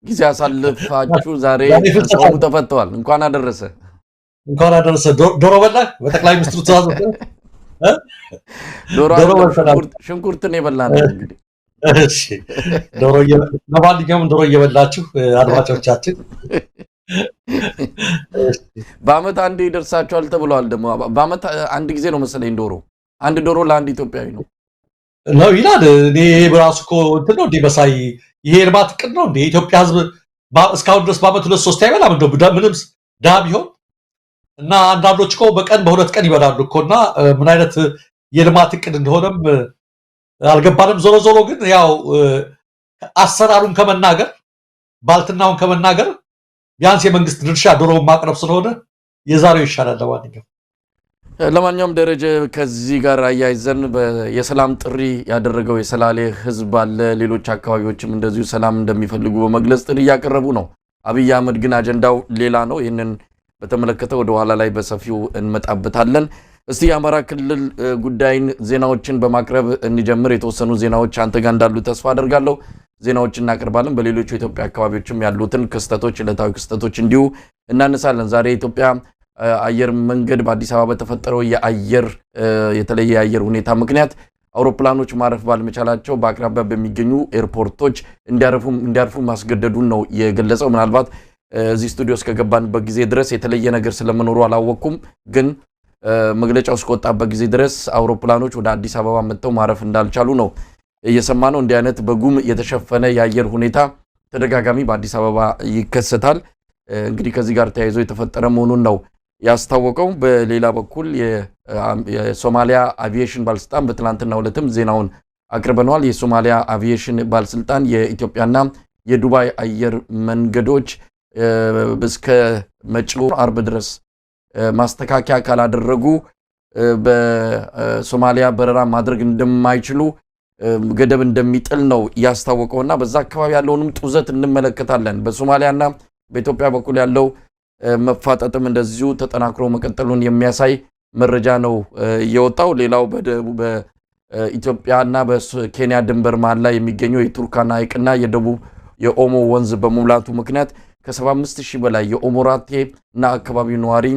ጊዜ አሳልፋችሁ ዛሬ ጾሙ ተፈተዋል። እንኳን አደረሰ እንኳን አደረሰ። ዶሮ በላህ? በጠቅላይ ሚኒስትሩ ትእዛዝ ዶሮ ሽንኩርትን የበላነው እንግዲህ። እሺ ለማንኛውም ዶሮ እየበላችሁ አድማጮቻችን በአመት አንድ ይደርሳቸዋል ተብሏል። ደግሞ በአመት አንድ ጊዜ ነው መሰለኝ ዶሮ። አንድ ዶሮ ለአንድ ኢትዮጵያዊ ነው ይላል። እኔ በራሱ እኮ እንትን ነው እንዴ መሳይ፣ ይሄ ልማት ቅድ ነው እንዴ? የኢትዮጵያ ሕዝብ እስካሁን ድረስ በአመት 2-3 አይበላም እንደው ምንም ድሃ ቢሆን እና አንዳንዶች እኮ በቀን በሁለት ቀን ይበላሉ እኮና ምን አይነት የልማት እቅድ እንደሆነም አልገባንም። ዞሮ ዞሮ ግን ያው አሰራሩን ከመናገር ባልትናውን ከመናገር ቢያንስ የመንግስት ድርሻ ዶሮውን ማቅረብ ስለሆነ የዛሬው ይሻላል። ለማንኛውም ደረጀ ከዚህ ጋር አያይዘን የሰላም ጥሪ ያደረገው የሰላሌ ህዝብ አለ። ሌሎች አካባቢዎችም እንደዚሁ ሰላም እንደሚፈልጉ በመግለጽ ጥሪ እያቀረቡ ነው። አብይ አህመድ ግን አጀንዳው ሌላ ነው። ይህንን በተመለከተ ወደ ኋላ ላይ በሰፊው እንመጣበታለን። እስቲ የአማራ ክልል ጉዳይን ዜናዎችን በማቅረብ እንጀምር። የተወሰኑ ዜናዎች አንተ ጋር እንዳሉ ተስፋ አደርጋለሁ። ዜናዎችን እናቀርባለን። በሌሎች የኢትዮጵያ አካባቢዎችም ያሉትን ክስተቶች፣ ዕለታዊ ክስተቶች እንዲሁ እናነሳለን። ዛሬ የኢትዮጵያ አየር መንገድ በአዲስ አበባ በተፈጠረው የተለየ የአየር ሁኔታ ምክንያት አውሮፕላኖች ማረፍ ባለመቻላቸው በአቅራቢያ በሚገኙ ኤርፖርቶች እንዲያርፉ ማስገደዱን ነው የገለጸው። ምናልባት እዚህ ስቱዲዮ እስከገባንበት ጊዜ ድረስ የተለየ ነገር ስለመኖሩ አላወቅኩም። ግን መግለጫው እስከወጣበት ጊዜ ድረስ አውሮፕላኖች ወደ አዲስ አበባ መጥተው ማረፍ እንዳልቻሉ ነው እየሰማነው። እንዲህ አይነት በጉም የተሸፈነ የአየር ሁኔታ ተደጋጋሚ በአዲስ አበባ ይከሰታል። እንግዲህ ከዚህ ጋር ተያይዞ የተፈጠረ መሆኑን ነው ያስታወቀው። በሌላ በኩል የሶማሊያ አቪዬሽን ባለስልጣን በትናንትናው ዕለትም ዜናውን አቅርበነዋል። የሶማሊያ አቪዬሽን ባለስልጣን የኢትዮጵያና የዱባይ አየር መንገዶች እስከ መጪው አርብ ድረስ ማስተካከያ ካላደረጉ በሶማሊያ በረራ ማድረግ እንደማይችሉ ገደብ እንደሚጥል ነው ያስታወቀውና በዛ አካባቢ ያለውንም ጡዘት እንመለከታለን። በሶማሊያና በኢትዮጵያ በኩል ያለው መፋጠጥም እንደዚሁ ተጠናክሮ መቀጠሉን የሚያሳይ መረጃ ነው የወጣው። ሌላው በኢትዮጵያና በኬንያ ድንበር መሃል ላይ የሚገኘው የቱርካና ሐይቅና የኦሞ ወንዝ በመሙላቱ ምክንያት ከ75000 በላይ የኦሞራቴ እና አካባቢው ነዋሪ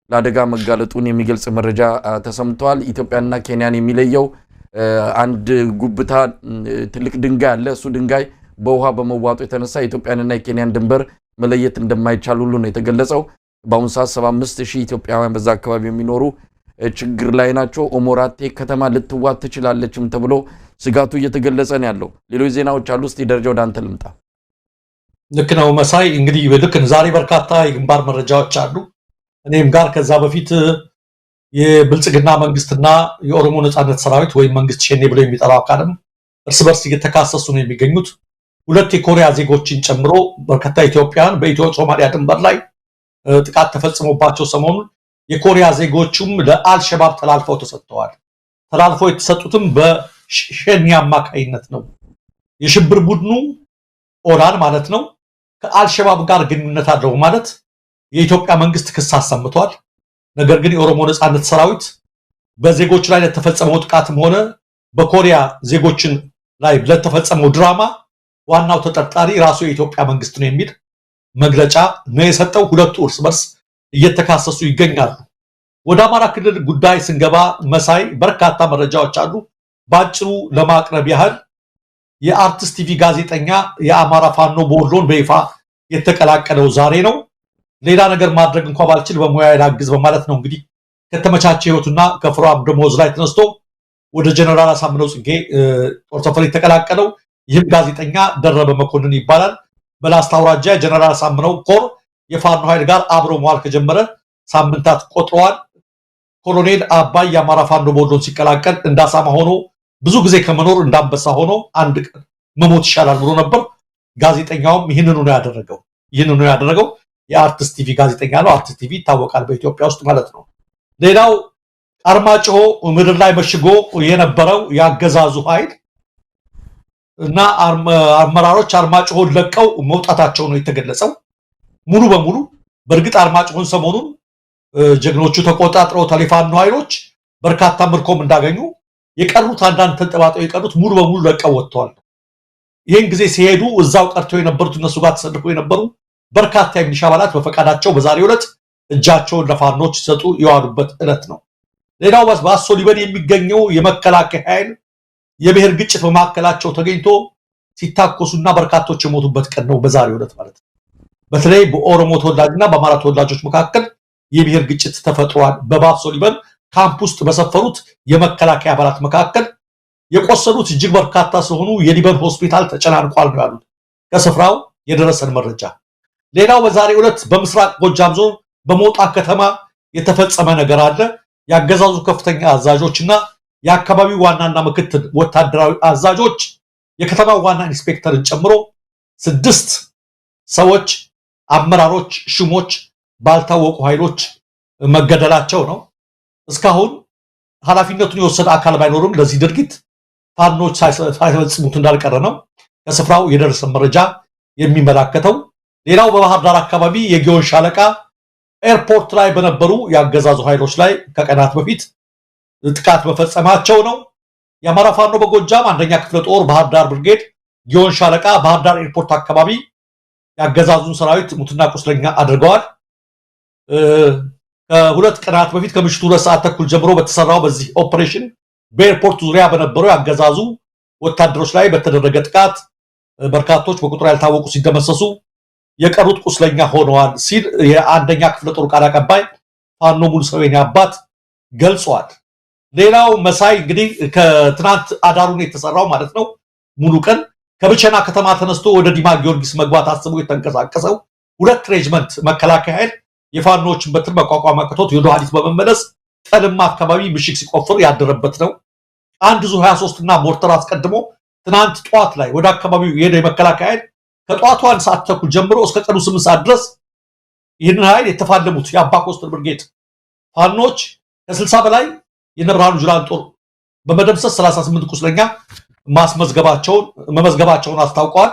ለአደጋ መጋለጡን የሚገልጽ መረጃ ተሰምቷል። ኢትዮጵያና ኬንያን የሚለየው አንድ ጉብታ ትልቅ ድንጋይ አለ። እሱ ድንጋይ በውሃ በመዋጡ የተነሳ የኢትዮጵያንና የኬንያን ድንበር መለየት እንደማይቻል ሁሉ ነው የተገለጸው። በአሁኑ ሰዓት 75000 ኢትዮጵያውያን በዛ አካባቢ የሚኖሩ ችግር ላይ ናቸው። ኦሞራቴ ከተማ ልትዋጥ ትችላለችም ተብሎ ስጋቱ እየተገለጸ ነው ያለው። ሌሎች ዜናዎች አሉ። እስቲ ደረጃ ወደ አንተ ልምጣ። ልክ ነው መሳይ። እንግዲህ ልክ ዛሬ በርካታ የግንባር መረጃዎች አሉ። እኔም ጋር ከዛ በፊት የብልጽግና መንግስትና የኦሮሞ ነጻነት ሰራዊት ወይም መንግስት ሸኔ ብሎ የሚጠራው አካልም እርስ በርስ እየተካሰሱ ነው የሚገኙት። ሁለት የኮሪያ ዜጎችን ጨምሮ በርካታ ኢትዮጵያውያን በኢትዮ ሶማሊያ ድንበር ላይ ጥቃት ተፈጽሞባቸው ሰሞኑን የኮሪያ ዜጎቹም ለአልሸባብ ተላልፈው ተሰጥተዋል። ተላልፈው የተሰጡትም በሸኔ አማካይነት ነው። የሽብር ቡድኑ ኦራን ማለት ነው ከአልሸባብ ጋር ግንኙነት አለው ማለት የኢትዮጵያ መንግስት ክስ አሰምቷል። ነገር ግን የኦሮሞ ነጻነት ሰራዊት በዜጎች ላይ ለተፈጸመው ጥቃትም ሆነ በኮሪያ ዜጎችን ላይ ለተፈጸመው ድራማ ዋናው ተጠርጣሪ ራሱ የኢትዮጵያ መንግስት ነው የሚል መግለጫ ነው የሰጠው። ሁለቱ እርስ በርስ እየተካሰሱ ይገኛሉ። ወደ አማራ ክልል ጉዳይ ስንገባ መሳይ በርካታ መረጃዎች አሉ። ባጭሩ ለማቅረብ ያህል የአርቲስት ቲቪ ጋዜጠኛ የአማራ ፋኖ በወሎን በይፋ የተቀላቀለው ዛሬ ነው። ሌላ ነገር ማድረግ እንኳን ባልችል በሙያ ላግዝ በማለት ነው እንግዲህ ከተመቻቸ ህይወቱና ከፍራም ደሞዝ ላይ ተነስቶ ወደ ጀነራል አሳምነው ጽጌ ጦር ሰፈር የተቀላቀለው። ይህም ጋዜጠኛ ደረበ መኮንን ይባላል። በላስታ አውራጃ ጀነራል አሳምነው ኮር የፋኖ ኃይል ጋር አብሮ መዋል ከጀመረ ሳምንታት ቆጥረዋል። ኮሎኔል አባይ የአማራ ፋኖ በወሎን ሲቀላቀል እንዳሳማ ሆኖ ብዙ ጊዜ ከመኖር እንዳንበሳ ሆኖ አንድ ቀን መሞት ይሻላል ብሎ ነበር። ጋዜጠኛውም ይህንኑ ነው ያደረገው። የአርቲስት ቲቪ ጋዜጠኛ ነው። አርቲስት ቲቪ ይታወቃል በኢትዮጵያ ውስጥ ማለት ነው። ሌላው አርማጭሆ ምድር ላይ መሽጎ የነበረው ያገዛዙ ኃይል እና አመራሮች አርማጭሆን ለቀው መውጣታቸው ነው የተገለጸው ሙሉ በሙሉ። በእርግጥ አርማጭሆን ሰሞኑን ጀግኖቹ ተቆጣጥረው ተሊፋኖ ኃይሎች በርካታ ምርኮም እንዳገኙ የቀሩት አንዳንድ ተንጠባጠው የቀሩት ሙሉ በሙሉ ለቀው ወጥተዋል። ይህን ጊዜ ሲሄዱ እዛው ቀርተው የነበሩት እነሱ ጋር ተሰልፈው የነበሩ በርካታ የሚሊሻ አባላት በፈቃዳቸው በዛሬው ዕለት እጃቸውን ለፋኖች ሲሰጡ የዋሉበት ዕለት ነው። ሌላው በአሶ ሊበን የሚገኘው የመከላከያ ኃይል የብሔር ግጭት በማዕከላቸው ተገኝቶ ሲታኮሱና በርካቶች የሞቱበት ቀን ነው በዛሬው ዕለት ማለት ነው። በተለይ በኦሮሞ ተወላጅና በአማራ ተወላጆች መካከል የብሔር ግጭት ተፈጥሯል። በባሶ ሊበን ካምፕ ውስጥ በሰፈሩት የመከላከያ አባላት መካከል የቆሰሉት እጅግ በርካታ ስለሆኑ የሊበን ሆስፒታል ተጨናንቋል ነው ያሉት ከስፍራው የደረሰን መረጃ። ሌላው በዛሬው ዕለት በምስራቅ ጎጃም ዞን በሞጣ ከተማ የተፈጸመ ነገር አለ። ያገዛዙ ከፍተኛ አዛዦችና የአካባቢው ዋናና ምክትል ወታደራዊ አዛዦች የከተማው ዋና ኢንስፔክተርን ጨምሮ 6 ሰዎች አመራሮች፣ ሹሞች ባልታወቁ ኃይሎች መገደላቸው ነው። እስካሁን ኃላፊነቱን የወሰደ አካል ባይኖርም ለዚህ ድርጊት ፋኖች ሳይፈጽሙት እንዳልቀረ ነው ከስፍራው የደረሰ መረጃ የሚመለከተው። ሌላው በባህር ዳር አካባቢ የጊዮን ሻለቃ ኤርፖርት ላይ በነበሩ ያገዛዙ ኃይሎች ላይ ከቀናት በፊት ጥቃት መፈጸማቸው ነው። የአማራ ፋኖ በጎጃም አንደኛ ክፍለ ጦር ባህር ዳር ብርጌድ ጊዮን ሻለቃ ባህር ዳር ኤርፖርት አካባቢ ያገዛዙን ሰራዊት ሙትና ቁስለኛ አድርገዋል። ከሁለት ቀናት በፊት ከምሽቱ 2 ሰዓት ተኩል ጀምሮ በተሰራው በዚህ ኦፕሬሽን በኤርፖርት ዙሪያ በነበሩ ያገዛዙ ወታደሮች ላይ በተደረገ ጥቃት በርካቶች በቁጥር ያልታወቁ ሲደመሰሱ የቀሩት ቁስለኛ ሆነዋል ሲል የአንደኛ ክፍለ ጦር ቃል አቀባይ ፋኖ ሙሉሰዌን አባት ገልጿል። ሌላው መሳይ እንግዲህ ከትናንት አዳሩን የተሰራው ማለት ነው ሙሉ ቀን ከብቸና ከተማ ተነስቶ ወደ ዲማ ጊዮርጊስ መግባት አስቦ የተንቀሳቀሰው 2 ሬጅመንት መከላከያ ኃይል የፋኖችን በትር መቋቋም አቅቶት ወደ ሐዲስ በመመለስ ጠልማ አካባቢ ምሽግ ሲቆፍር ያደረበት ነው። አንድ ዙ 23 እና ሞርተር አስቀድሞ ትናንት ጧት ላይ ወደ አካባቢው የሄደው የመከላከያ ኃይል ከጧቱ 1 ሰዓት ተኩል ጀምሮ እስከ ቀኑ 8 ሰዓት ድረስ ይህንን ኃይል የተፋለሙት የአባ ኮስተር ብርጌድ ፋኖች ከ60 በላይ የነብርሃኑ ጁላን ጦር በመደምሰስ 38 ቁስለኛ መመዝገባቸውን አስታውቀዋል።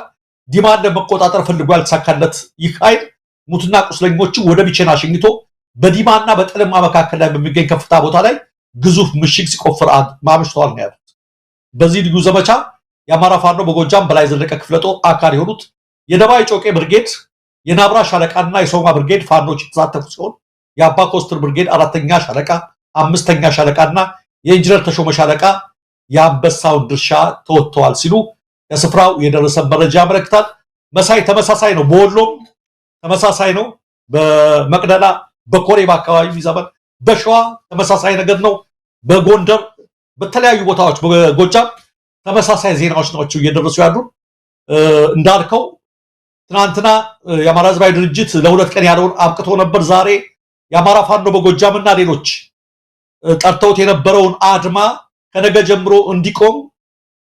ዲማን ለመቆጣጠር ፈልጎ ያልተሳካለት ይህ ኃይል ሙትና ቁስለኞቹ ወደ ቢቸና ሸኝቶ በዲማና በጠለማ መካከል ላይ በሚገኝ ከፍታ ቦታ ላይ ግዙፍ ምሽግ ሲቆፍር ማምሽተዋል ነው ያሉት። በዚህ ልዩ ዘመቻ የአማራ ፋኖ በጎጃም በላይ ዘለቀ ክፍለ ጦር አካል የሆኑት የደባይ ጮቄ ብርጌድ፣ የናብራ ሻለቃና የሶማ ብርጌድ ፋኖች የተሳተፉ ሲሆን የአባ ኮስትር ብርጌድ 4ኛ ሻለቃ፣ 5ኛ ሻለቃና የኢንጂነር ተሾመ ሻለቃ የአንበሳውን ድርሻ ተወጥተዋል ሲሉ ከስፍራው የደረሰ መረጃ ያመለክታል። መሳይ ተመሳሳይ ነው፣ በወሎም ተመሳሳይ ነው፣ በመቅደላ በኮሬብ አካባቢ ይዘመን፣ በሸዋ ተመሳሳይ ነገር ነው፣ በጎንደር በተለያዩ ቦታዎች በጎጃም ተመሳሳይ ዜናዎች ናቸው እየደረሱ ያሉ። እንዳልከው ትናንትና የአማራ ህዝባዊ ድርጅት ለ2 ቀን ያለውን አብቅቶ ነበር። ዛሬ የአማራ ፋኖ በጎጃምና ሌሎች ጠርተውት የነበረውን አድማ ከነገ ጀምሮ እንዲቆም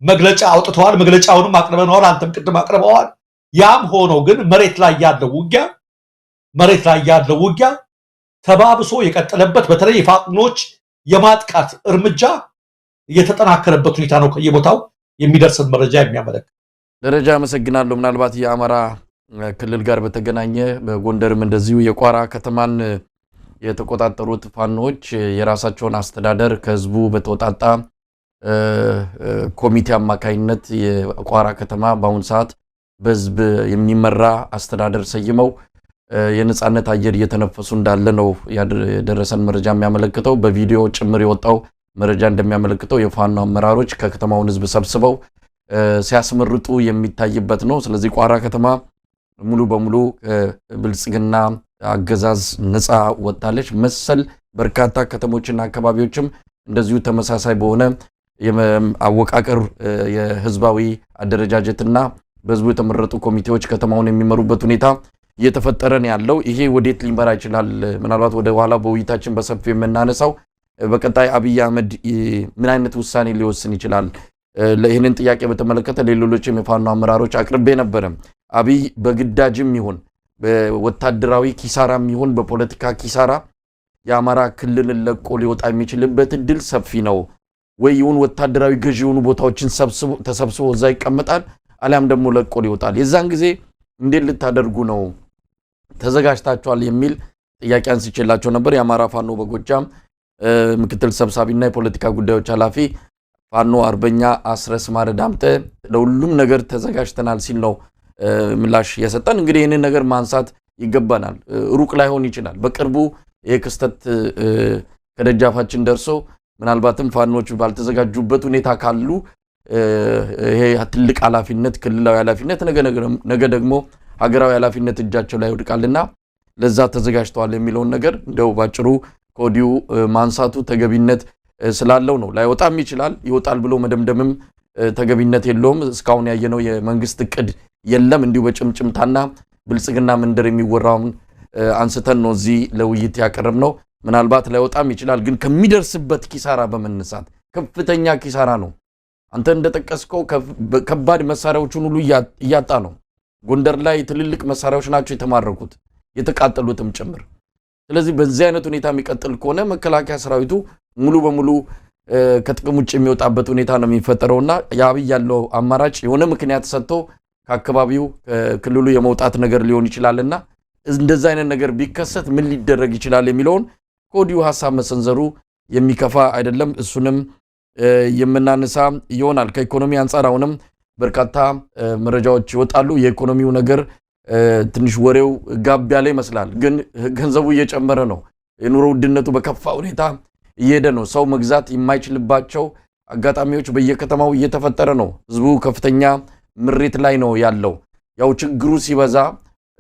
መግለጫ አውጥተዋል። መግለጫውንም አቅርበነዋል፣ አንተም ቅድም አቅርበዋል። ያም ሆኖ ግን መሬት ላይ ያለው ውጊያ ተባብሶ የቀጠለበት በተለይ የፋኖች የማጥቃት እርምጃ እየተጠናከረበት ሁኔታ ነው ከየቦታው የሚደርሰን መረጃ የሚያመለክት። ደረጃ አመሰግናለሁ። ምናልባት የአማራ ክልል ጋር በተገናኘ በጎንደርም እንደዚሁ የቋራ ከተማን የተቆጣጠሩት ፋኖች የራሳቸውን አስተዳደር ከህዝቡ በተወጣጣ ኮሚቴ አማካይነት የቋራ ከተማ በአሁኑ ሰዓት በህዝብ የሚመራ አስተዳደር ሰይመው የነጻነት አየር እየተነፈሱ እንዳለ ነው የደረሰን መረጃ የሚያመለክተው። በቪዲዮ ጭምር የወጣው መረጃ እንደሚያመለክተው የፋኖ አመራሮች ከከተማውን ህዝብ ሰብስበው ሲያስመርጡ የሚታይበት ነው። ስለዚህ ቋራ ከተማ ሙሉ በሙሉ ብልጽግና አገዛዝ ነፃ ወጣለች። መሰል በርካታ ከተሞችና አካባቢዎችም እንደዚሁ ተመሳሳይ በሆነ አወቃቀር የህዝባዊ አደረጃጀትና በህዝቡ የተመረጡ ኮሚቴዎች ከተማውን የሚመሩበት ሁኔታ እየተፈጠረን ያለው ይሄ ወዴት ሊመራ ይችላል? ምናልባት ወደ ኋላ በውይይታችን በሰፊው የምናነሳው በቀጣይ አብይ አህመድ ምን አይነት ውሳኔ ሊወስን ይችላል? ይህንን ጥያቄ በተመለከተ ሌሎችም የፋኖ አመራሮች አቅርቤ ነበረ። አብይ በግዳጅም ይሁን በወታደራዊ ኪሳራም ይሁን በፖለቲካ ኪሳራ የአማራ ክልልን ለቆ ሊወጣ የሚችልበት እድል ሰፊ ነው ወይ? ይሁን ወታደራዊ ገዢ የሆኑ ቦታዎችን ተሰብስቦ እዛ ይቀመጣል፣ አሊያም ደግሞ ለቆ ሊወጣል። የዛን ጊዜ እንዴት ልታደርጉ ነው? ተዘጋጅታችኋል? የሚል ጥያቄ አንስቼላቸው ነበር። የአማራ ፋኖ በጎጃም ምክትል ሰብሳቢና የፖለቲካ ጉዳዮች ኃላፊ ፋኖ አርበኛ አስረስ ማረ ዳምጠ ለሁሉም ነገር ተዘጋጅተናል ሲል ነው ምላሽ የሰጠን። እንግዲህ ይህንን ነገር ማንሳት ይገባናል። ሩቅ ላይሆን ይችላል። በቅርቡ የክስተት ከደጃፋችን ደርሶ ምናልባትም ፋኖች ባልተዘጋጁበት ሁኔታ ካሉ ይሄ ትልቅ ኃላፊነት ክልላዊ ኃላፊነት ነገ ደግሞ ሀገራዊ ኃላፊነት እጃቸው ላይ ይወድቃልና ለዛ ተዘጋጅተዋል የሚለውን ነገር እንደው ባጭሩ ኮዲው ማንሳቱ ተገቢነት ስላለው ነው። ላይወጣም ይችላል፣ ይወጣል ብሎ መደምደምም ተገቢነት የለውም። እስካሁን ያየነው የመንግስት እቅድ የለም። እንዲሁ በጭምጭምታና ብልጽግና መንደር የሚወራውን አንስተን ነው እዚህ ለውይይት ያቀረብነው። ምናልባት ላይወጣም ይችላል፣ ግን ከሚደርስበት ኪሳራ በመነሳት ከፍተኛ ኪሳራ ነው። አንተ እንደጠቀስከው ከባድ መሳሪያዎችን ሁሉ እያጣ ነው። ጎንደር ላይ ትልልቅ መሳሪያዎች ናቸው የተማረኩት የተቃጠሉትም ጭምር። ስለዚህ በዚህ አይነት ሁኔታ የሚቀጥል ከሆነ መከላከያ ሰራዊቱ ሙሉ በሙሉ ከጥቅም ውጭ የሚወጣበት ሁኔታ ነው የሚፈጠረውና የአብይ ያለው አማራጭ የሆነ ምክንያት ሰጥቶ ከአካባቢው ክልሉ የመውጣት ነገር ሊሆን ይችላልና እንደዛ አይነት ነገር ቢከሰት ምን ሊደረግ ይችላል የሚለውን ኮዲው ሐሳብ መሰንዘሩ የሚከፋ አይደለም። እሱንም የምናነሳ ይሆናል። ከኢኮኖሚ አንፃር አሁንም በርካታ መረጃዎች ይወጣሉ። የኢኮኖሚው ነገር ትንሽ ወሬው ጋብ ያለ ይመስላል፣ ግን ገንዘቡ እየጨመረ ነው። የኑሮ ውድነቱ በከፋ ሁኔታ እየሄደ ነው። ሰው መግዛት የማይችልባቸው አጋጣሚዎች በየከተማው እየተፈጠረ ነው። ህዝቡ ከፍተኛ ምሬት ላይ ነው ያለው። ያው ችግሩ ሲበዛ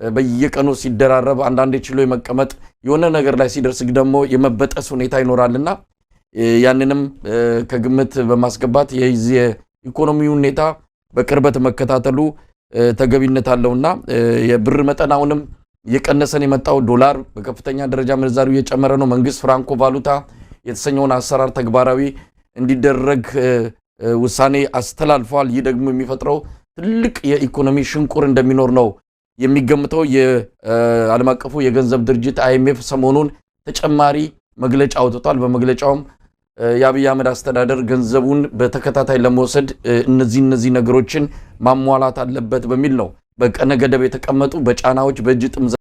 በየቀኑ ሲደራረብ አንዳንዴ ችሎ የመቀመጥ የሆነ ነገር ላይ ሲደርስ ደግሞ የመበጠስ ሁኔታ ይኖራልና ያንንም ከግምት በማስገባት የዚህ ኢኮኖሚው ሁኔታ በቅርበት መከታተሉ ተገቢነት አለውና የብር መጠናውንም እየቀነሰን የመጣው ዶላር በከፍተኛ ደረጃ ምንዛሪው እየጨመረ ነው። መንግስት ፍራንኮ ቫሉታ የተሰኘውን አሰራር ተግባራዊ እንዲደረግ ውሳኔ አስተላልፏል። ይህ ደግሞ የሚፈጥረው ትልቅ የኢኮኖሚ ሽንቁር እንደሚኖር ነው የሚገምተው። የዓለም አቀፉ የገንዘብ ድርጅት IMF ሰሞኑን ተጨማሪ መግለጫ አውጥቷል። በመግለጫውም የአብይ አህመድ አስተዳደር ገንዘቡን በተከታታይ ለመውሰድ እነዚህ ነገሮችን ማሟላት አለበት በሚል ነው በቀነ ገደብ የተቀመጡ በጫናዎች በእጅ ጥምዘ